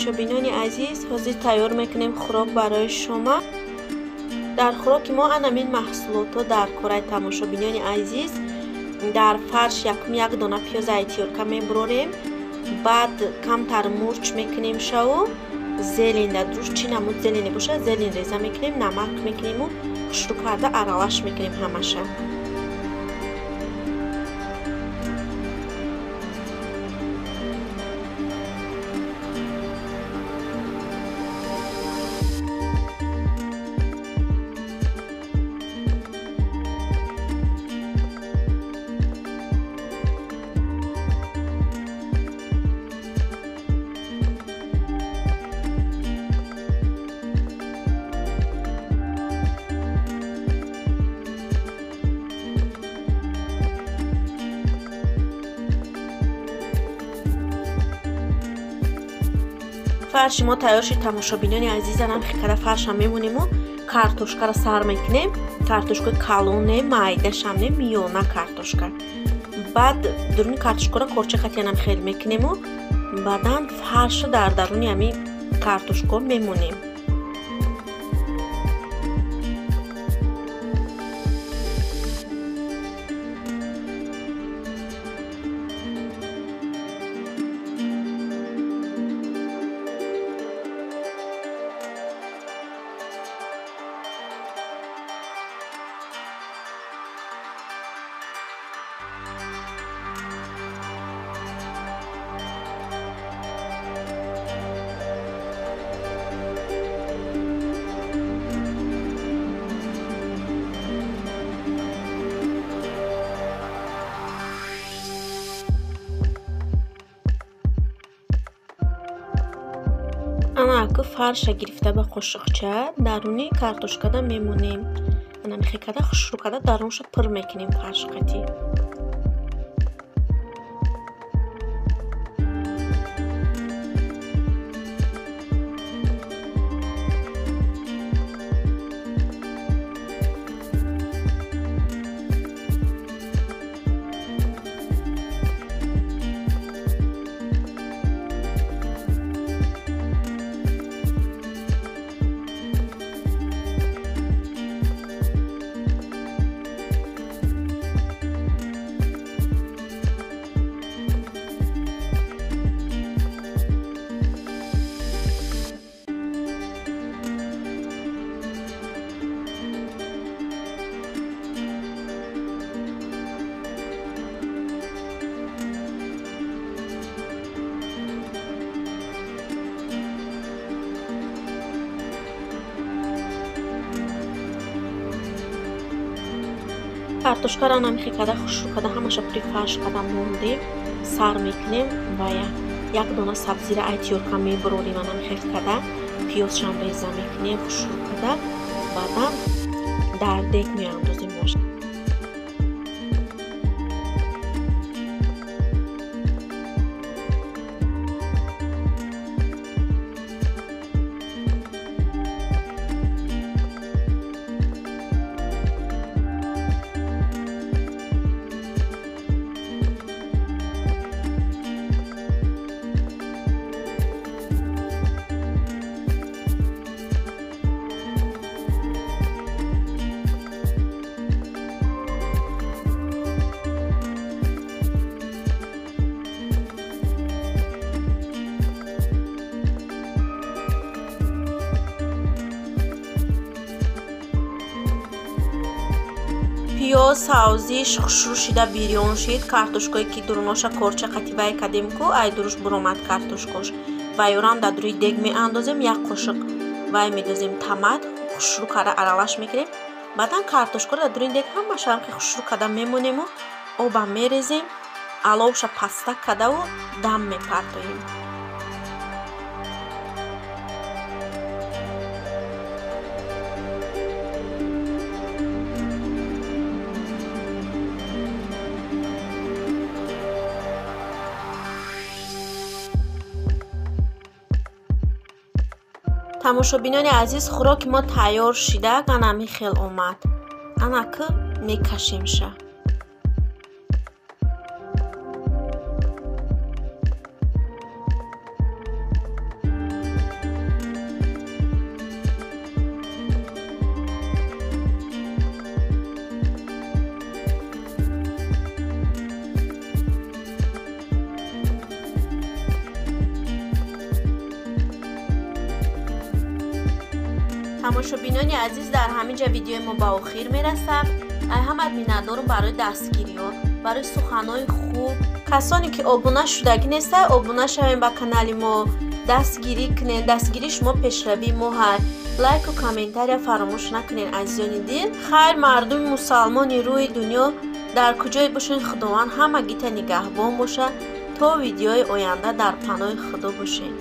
тамошобинони азиз, ҳозир тайёр мекунем хӯрок барои шома. дар хӯроки мо анамин маҳсулотҳо дар кораи тамошобинони азиз. дар фарш як дона пиёзи айтёрка мебурорем, баъд камтар мурч мекунем шаву зелен дар дуруш чӣ намуд зелене бошад зелен реза мекунем, намак мекунему хушрӯ карда аралаш мекунем ҳамаша. фарши мо тайёр шид. тамошобинони азиз, анам хикада фарша мемонему картошкаро сар мекунем. картошкаи калоне майдашам не миёна картошка. баъд дуруни картошкаро корча хатиянам хел мекунему. баъдан фарша дар даруни ами картошка мемонем. ана ки фарша гирифта ба қошиқча даруни картошкада мемонем. ана мехикада хушрӯ када дарунша пур мекунем фаршқати. картошкаро намехикада хушрӯ када ҳамаша пури фарш када мондем сар мекунем ва як дона сабзиро айтёрка мебурорем. намехикада пиёзшам реза мекунем хушрӯ када баъдан дар дег меандозем. пиёз савзиш хушрӯ шида бирён шид. картошкое ки дуруноша корча қатибае кадем ку ай дуруш буромад картошкош вайёрам дар дуруи дег меандозем. як қошиқ вай медозем тамад хушрӯ када аралаш мекунем. баъдан картошкаро дар дуруи дег ҳамашам ки хушрӯ када мемонему оба мерезем аловша пастак кадаву дам мепартоем. тамошобинони азиз, хӯроки мо тайёр шида ганами хел омад. ана ки мекашемша. тамошобинони азиз, дар ҳаминҷа видеои мо ба охир мерасад. ҳамат миннатдорам барои дастгириҳо, барои суханҳои хуб. касоне ки обуна шудагӣ нестанд, обуна шавем ба канали мо, дастгирӣ кунед. Дастгирии шумо пешравии мо ҳай. лайку комментария фаромӯш накунед азизони дил. хайр, мардуми мусалмони рӯи дунё, дар куҷое бошед, худованд ҳамагита нигаҳбон бошад. то видеои оянда дар паноҳи худо бошед.